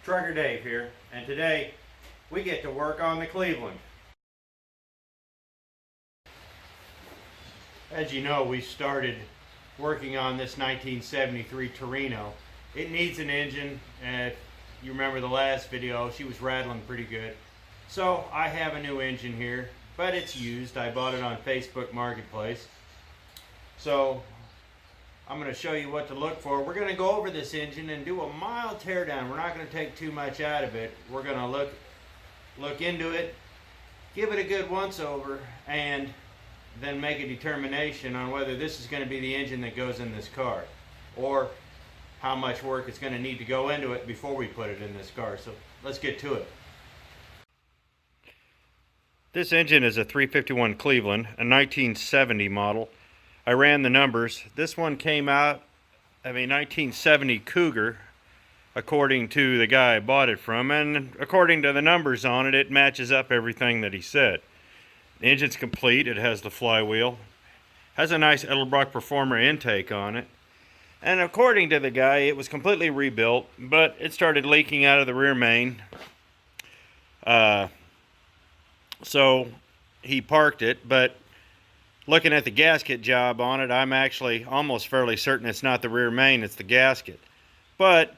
Trucker Dave here, and today we get to work on the Cleveland. As you know, we started working on this 1973 Torino. It needs an engine, and if you remember the last video, she was rattling pretty good. So I have a new engine here, but it's used. I bought it on Facebook Marketplace. So I'm going to show you what to look for. We're going to go over this engine and do a mild teardown. We're not going to take too much out of it. We're going to look into it, give it a good once over, and then make a determination on whether this is going to be the engine that goes in this car, or how much work it's going to need to go into it before we put it in this car. So let's get to it. This engine is a 351 Cleveland, a 1970 model. I ran the numbers. This one came out of a 1970 Cougar, according to the guy I bought it from, and according to the numbers on it, it matches up everything that he said. The engine's complete. It has the flywheel, has a nice Edelbrock Performer intake on it, and according to the guy, it was completely rebuilt, but it started leaking out of the rear main. So he parked it, but looking at the gasket job on it, I'm actually almost fairly certain it's not the rear main, it's the gasket. But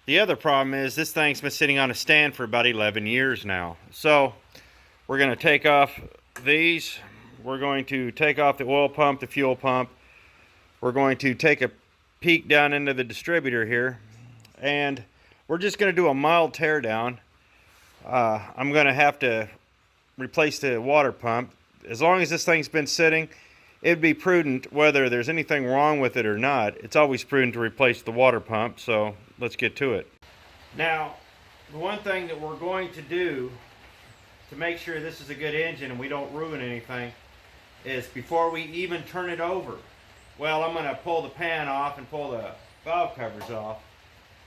the other problem is this thing's been sitting on a stand for about 11 years now. So we're going to take off these. We're going to take off the oil pump, the fuel pump. We're going to take a peek down into the distributor here, and we're just going to do a mild teardown. I'm going to have to replace the water pump. As long as this thing's been sitting, it'd be prudent, whether there's anything wrong with it or not, it's always prudent to replace the water pump. So let's get to it. Now, the one thing that we're going to do to make sure this is a good engine and we don't ruin anything is, before we even turn it over, well, I'm going to pull the pan off and pull the valve covers off,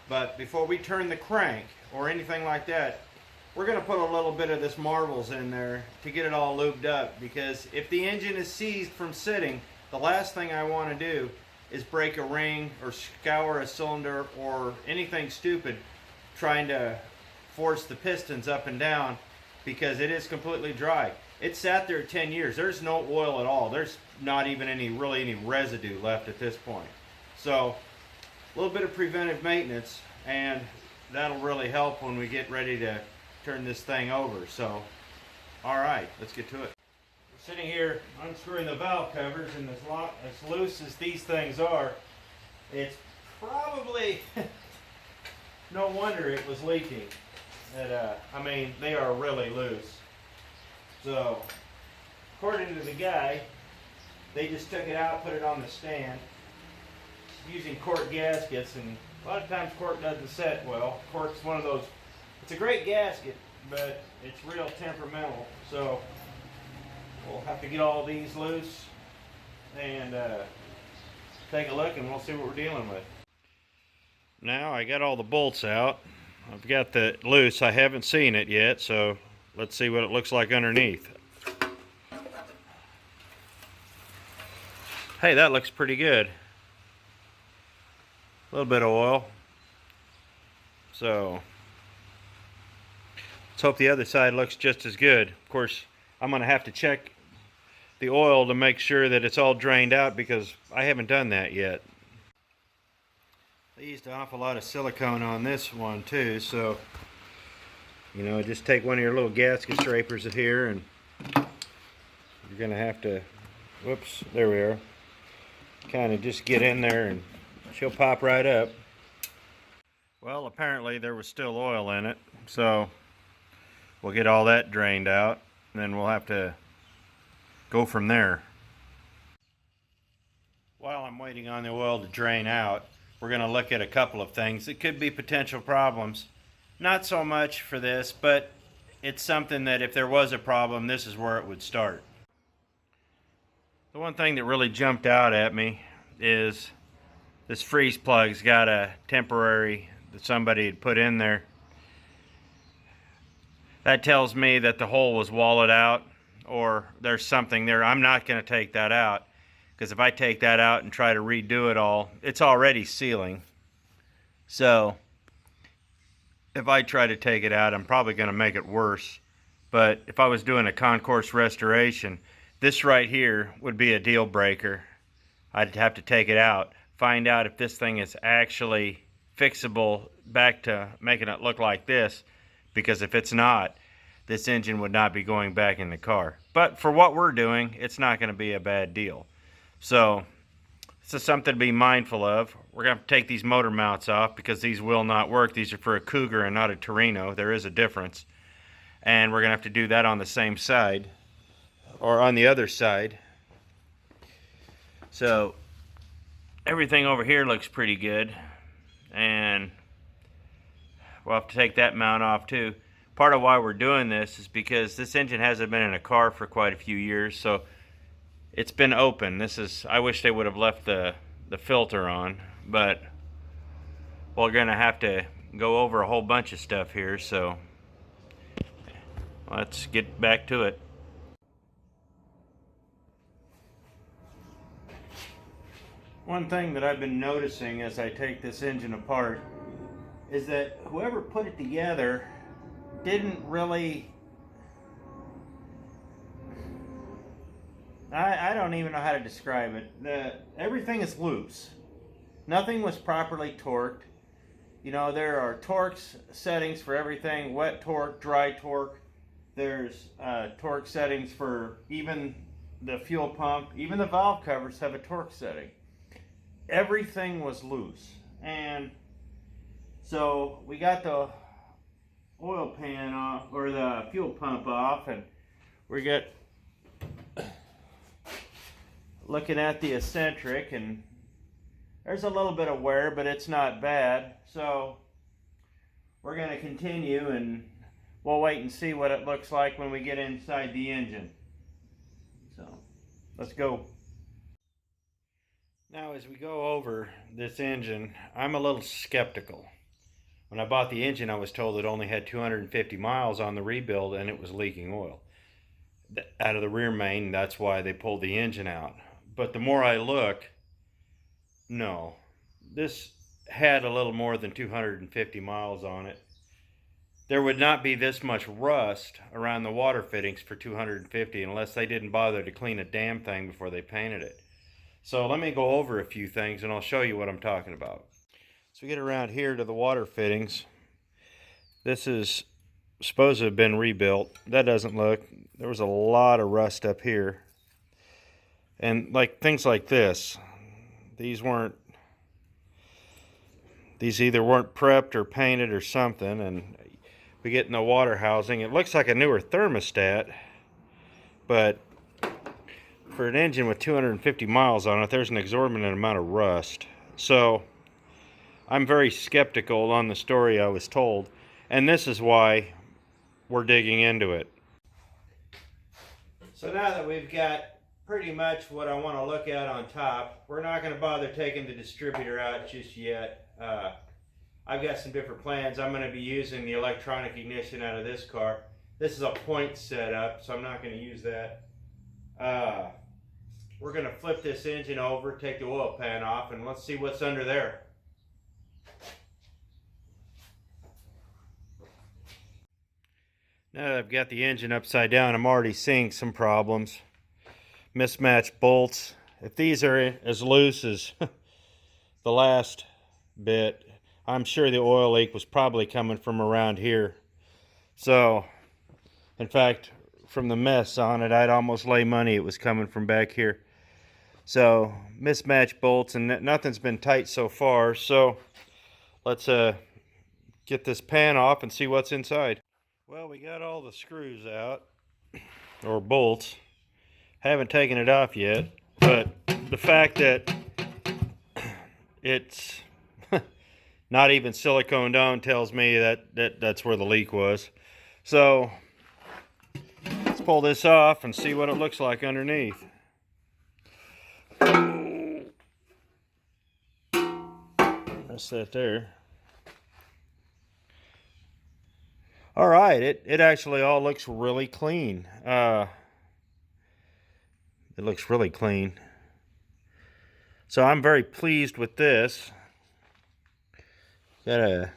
but before we turn the crank or anything like that, we're going to put a little bit of this marbles in there to get it all lubed up, because if the engine is seized from sitting, the last thing I want to do is break a ring or scour a cylinder or anything stupid trying to force the pistons up and down, because it is completely dry. It sat there 10 years. There's no oil at all. There's not even any residue left at this point. So a little bit of preventive maintenance, and that'll really help when we get ready to turn this thing over. So, all right, let's get to it. We're sitting here unscrewing the valve covers, and as loose as these things are, it's probably no wonder it was leaking. I mean, they are really loose. So, according to the guy, they just took it out, put it on the stand, using cork gaskets, and a lot of times cork doesn't set well. Cork's one of those. It's a great gasket, but it's real temperamental. So we'll have to get all these loose and take a look, and we'll see what we're dealing with. Now I got all the bolts out. I've got the loose. I haven't seen it yet, so let's see what it looks like underneath. Hey, that looks pretty good. A little bit of oil. So let's hope the other side looks just as good. Of course, I'm going to have to check the oil to make sure that it's all drained out, because I haven't done that yet. They used an awful lot of silicone on this one too, so you know, just take one of your little gasket scrapers here, and you're going to have to, whoops, there we are, kind of just get in there and she'll pop right up. Well, apparently there was still oil in it, so we'll get all that drained out, and then we'll have to go from there. While I'm waiting on the oil to drain out, we're going to look at a couple of things that could be potential problems. Not so much for this, but it's something that if there was a problem, this is where it would start. The one thing that really jumped out at me is this freeze plug's got a temporary that somebody had put in there. That tells me that the hole was walled out, or there's something there. I'm not going to take that out, because if I take that out and try to redo it all, it's already sealing. So if I try to take it out, I'm probably going to make it worse. But if I was doing a concourse restoration, this right here would be a deal breaker. I'd have to take it out, find out if this thing is actually fixable back to making it look like this, because if it's not, this engine would not be going back in the car. But for what we're doing, it's not going to be a bad deal. So this is something to be mindful of. We're going to have to take these motor mounts off because these will not work. These are for a Cougar and not a Torino. There is a difference. And we're going to have to do that on the same side, or on the other side. So everything over here looks pretty good, and we'll have to take that mount off too. Part of why we're doing this is because this engine hasn't been in a car for quite a few years, so it's been open. I wish they would have left the filter on, but we're going to have to go over a whole bunch of stuff here, so let's get back to it. One thing that I've been noticing as I take this engine apart is that whoever put it together didn't really... I don't even know how to describe it. Everything is loose. Nothing was properly torqued. You know, there are torque settings for everything. Wet torque, dry torque. There's torque settings for even the fuel pump. Even the valve covers have a torque setting. Everything was loose. And so we got the oil pan off, or the fuel pump off, and we get looking at the eccentric, and there's a little bit of wear, but it's not bad. So we're going to continue, and we'll wait and see what it looks like when we get inside the engine. So let's go. Now, as we go over this engine, I'm a little skeptical. When I bought the engine, I was told it only had 250 miles on the rebuild and it was leaking oil out of the rear main. That's why they pulled the engine out. But the more I look, no, this had a little more than 250 miles on it. There would not be this much rust around the water fittings for 250 unless they didn't bother to clean a damn thing before they painted it. So let me go over a few things and I'll show you what I'm talking about. So we get around here to the water fittings. This is supposed to have been rebuilt. That doesn't look. There was a lot of rust up here. And like things like this, these either weren't prepped or painted or something, and we get in the water housing. It looks like a newer thermostat, but for an engine with 250 miles on it, there's an exorbitant amount of rust. So I'm very skeptical on the story I was told, and this is why we're digging into it. So now that we've got pretty much what I want to look at on top, we're not going to bother taking the distributor out just yet. I've got some different plans. I'm going to be using the electronic ignition out of this car. This is a point setup, so I'm not going to use that. We're going to flip this engine over, take the oil pan off, and let's see what's under there. Now that I've got the engine upside down, I'm already seeing some problems. Mismatched bolts. If these are as loose as the last bit, I'm sure the oil leak was probably coming from around here. So, in fact, from the mess on it, I'd almost lay money it was coming from back here. So, mismatched bolts, and nothing's been tight so far. So, let's get this pan off and see what's inside. Well, we got all the screws out, or bolts. Haven't taken it off yet, but the fact that it's not even siliconed on tells me that's where the leak was. So let's pull this off and see what it looks like underneath. That's that there. All right, it actually all looks really clean. It looks really clean. So I'm very pleased with this. Got a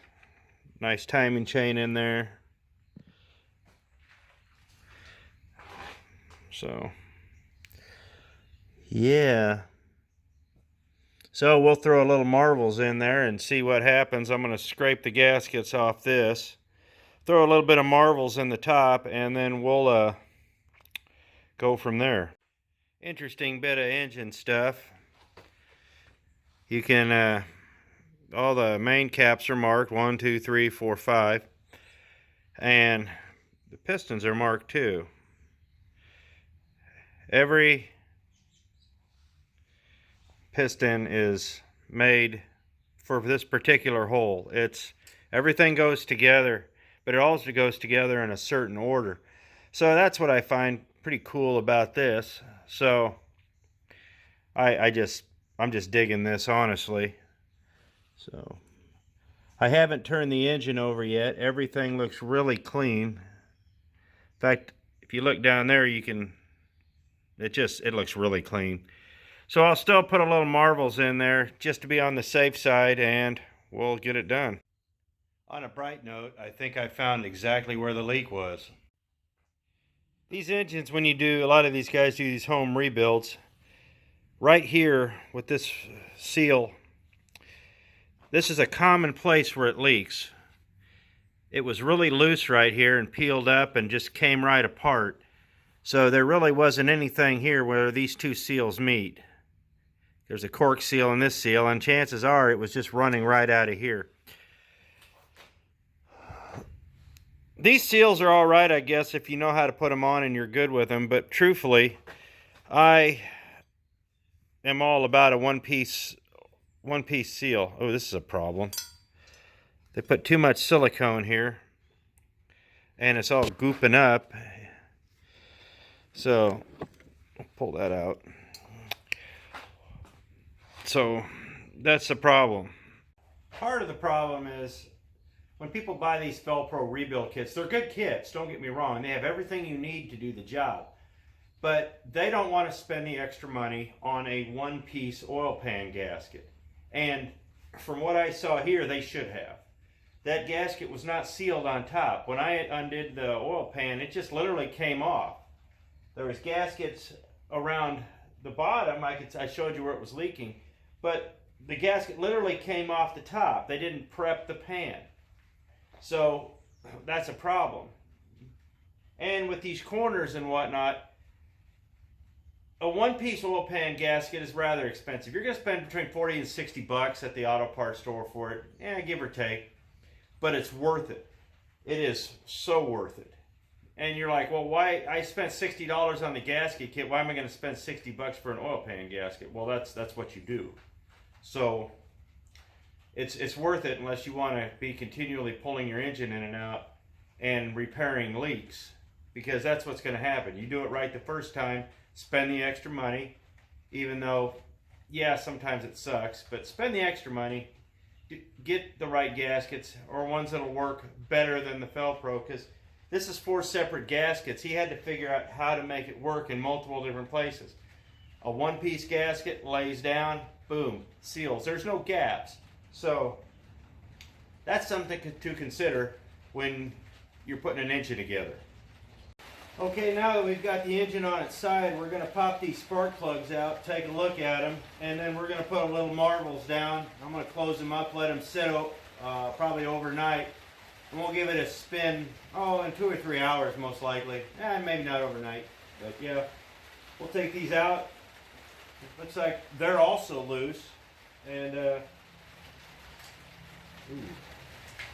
Nice timing chain in there. So, yeah. So we'll throw a little marbles in there and see what happens. I'm going to scrape the gaskets off this. Throw a little bit of marbles in the top, and then we'll go from there. Interesting bit of engine stuff. You can, all the main caps are marked 1, 2, 3, 4, 5. And the pistons are marked too. Every piston is made for this particular hole. Everything goes together, but it also goes together in a certain order. So that's what I find pretty cool about this. So I'm just digging this, honestly. So I haven't turned the engine over yet. Everything looks really clean. In fact, if you look down there, you can, it looks really clean. So I'll still put a little marbles in there just to be on the safe side, and we'll get it done. On a bright note, I think I found exactly where the leak was. These engines, when you do, a lot of these guys do these home rebuilds, right here with this seal, this is a common place where it leaks. It was really loose right here and peeled up and just came right apart. So there really wasn't anything here where these two seals meet. There's a cork seal in this seal, and chances are it was just running right out of here. These seals are all right, I guess, if you know how to put them on and you're good with them, but truthfully, I am all about a one-piece seal. Oh, this is a problem. They put too much silicone here, and it's all gooping up. So, I'll pull that out. So, that's the problem. Part of the problem is when people buy these Felpro rebuild kits, they're good kits, don't get me wrong. They have everything you need to do the job. But they don't want to spend the extra money on a one-piece oil pan gasket. And from what I saw here, they should have. That gasket was not sealed on top. When I undid the oil pan, it just literally came off. There was gaskets around the bottom. I showed you where it was leaking. But the gasket literally came off the top. They didn't prep the pan. So that's a problem. And with these corners and whatnot, a one-piece oil pan gasket is rather expensive. You're going to spend between 40 and 60 bucks at the auto parts store for it. Give or take. But it's worth it. It is so worth it. And you're like, well, why? I spent $60 on the gasket kit. Why am I going to spend 60 bucks for an oil pan gasket? Well, that's what you do. So it's worth it unless you want to be continually pulling your engine in and out and repairing leaks, because that's what's going to happen. You do it right the first time, spend the extra money, even though, yeah, sometimes it sucks, but spend the extra money, get the right gaskets or ones that'll work better than the Felpro, because this is 4 separate gaskets. He had to figure out how to make it work in multiple different places. A one-piece gasket lays down, boom, seals. There's no gaps. So that's something to consider when you're putting an engine together. Okay, now that we've got the engine on its side, we're going to pop these spark plugs out, take a look at them, and then we're going to put a little marbles down. I'm going to close them up, let them sit probably overnight, and we'll give it a spin, in 2 or 3 hours most likely. Maybe not overnight, but yeah. We'll take these out. Looks like they're also loose, and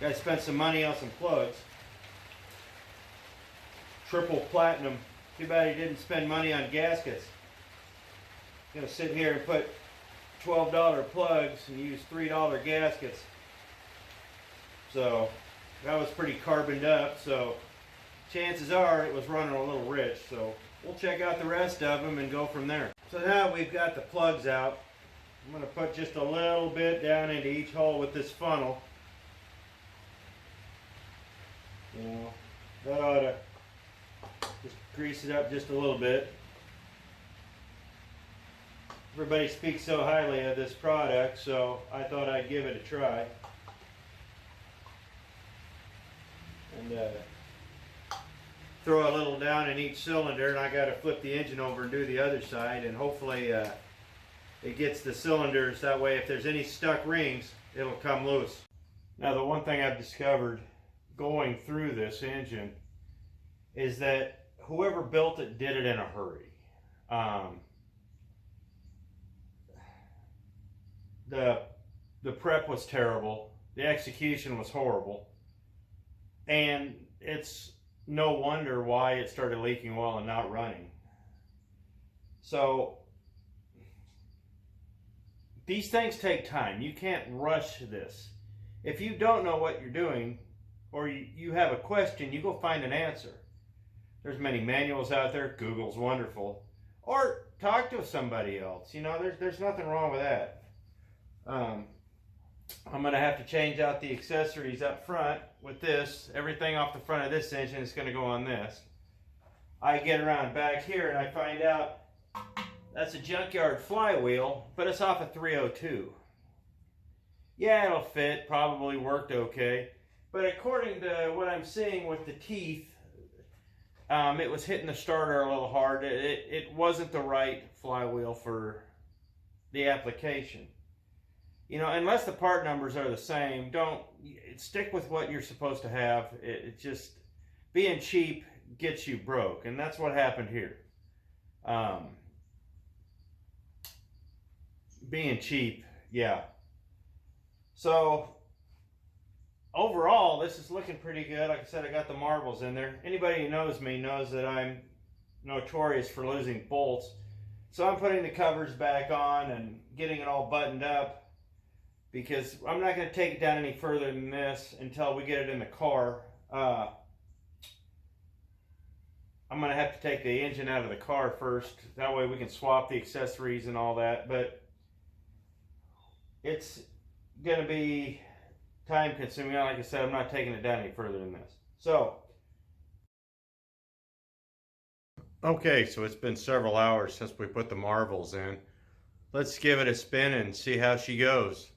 gotta spend some money on some plugs. Triple platinum. Too bad he didn't spend money on gaskets. Gonna sit here and put $12 plugs and use $3 gaskets. So that was pretty carboned up, so chances are it was running a little rich. So we'll check out the rest of them and go from there. So now we've got the plugs out. I'm going to put just a little bit down into each hole with this funnel. That ought to just grease it up just a little bit. Everybody speaks so highly of this product, so I thought I'd give it a try. and throw a little down in each cylinder, and I got to flip the engine over and do the other side, and hopefully it gets the cylinders, that way if there's any stuck rings, it'll come loose. Now the one thing I've discovered going through this engine is that whoever built it did it in a hurry. The prep was terrible, the execution was horrible, and it's no wonder why it started leaking oil and not running. So these things take time. You can't rush this. If you don't know what you're doing, or you have a question, you go find an answer. There's many manuals out there. Google's wonderful. Or talk to somebody else. You know, there's nothing wrong with that. I'm going to have to change out the accessories up front with this. Everything off the front of this engine is going to go on this. I get around back here and I find out that's a junkyard flywheel, but it's off a 302. Yeah, it'll fit, probably worked okay. But according to what I'm seeing with the teeth, it was hitting the starter a little hard. It wasn't the right flywheel for the application. You know, unless the part numbers are the same, don't stick with what you're supposed to have. It just, being cheap gets you broke, and that's what happened here. Being cheap, yeah. So overall, this is looking pretty good. Like I said, I got the marbles in there. Anybody who knows me knows that I'm notorious for losing bolts. So I'm putting the covers back on and getting it all buttoned up, because I'm not going to take it down any further than this until we get it in the car. I'm going to have to take the engine out of the car first. That way we can swap the accessories and all that. But it's going to be time consuming. Like I said, I'm not taking it down any further than this. So, okay, so it's been several hours since we put the marbles in. Let's give it a spin and see how she goes.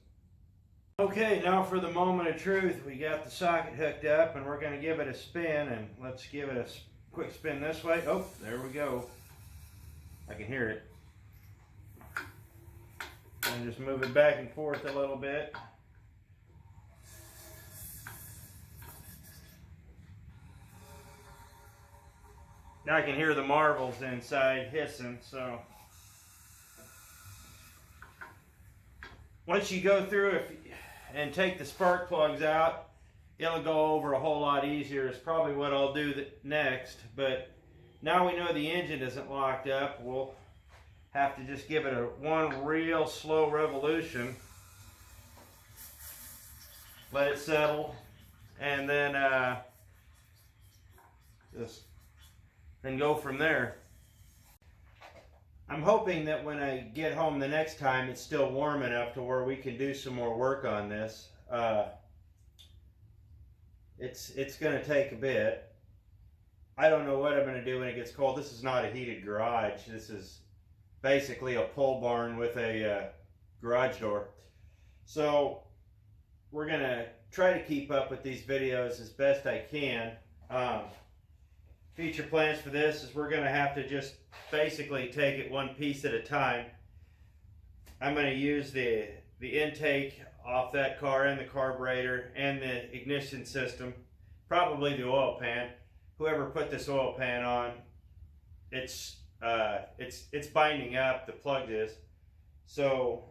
Okay, now for the moment of truth. We got the socket hooked up and we're going to give it a spin, and let's give it a quick spin this way. Oh, there we go. I can hear it. And just move it back and forth a little bit. Now I can hear the marbles inside hissing, so once you go through and take the spark plugs out, it'll go over a whole lot easier. It's probably what I'll do next. But now we know the engine isn't locked up, we'll have to just give it one real slow revolution. Let it settle, and then then go from there. I'm hoping that when I get home the next time, it's still warm enough to where we can do some more work on this. It's going to take a bit. I don't know what I'm going to do when it gets cold. This is not a heated garage. This is basically a pole barn with a garage door. So we're going to try to keep up with these videos as best I can. Future plans for this is we're going to have to just basically take it one piece at a time. I'm going to use the intake off that car and the carburetor and the ignition system, probably the oil pan. Whoever put this oil pan on, it's binding up, the plug is. So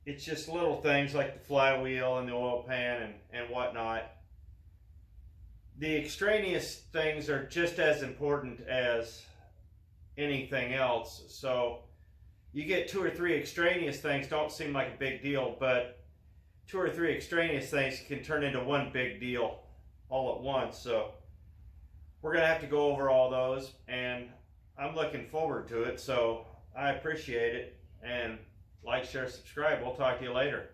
it's just little things like the flywheel and the oil pan and whatnot. The extraneous things are just as important as anything else. So you get 2 or 3 extraneous things, don't seem like a big deal, but 2 or 3 extraneous things can turn into one big deal all at once. So we're going to have to go over all those, and I'm looking forward to it. So I appreciate it, and like, share, subscribe. We'll talk to you later.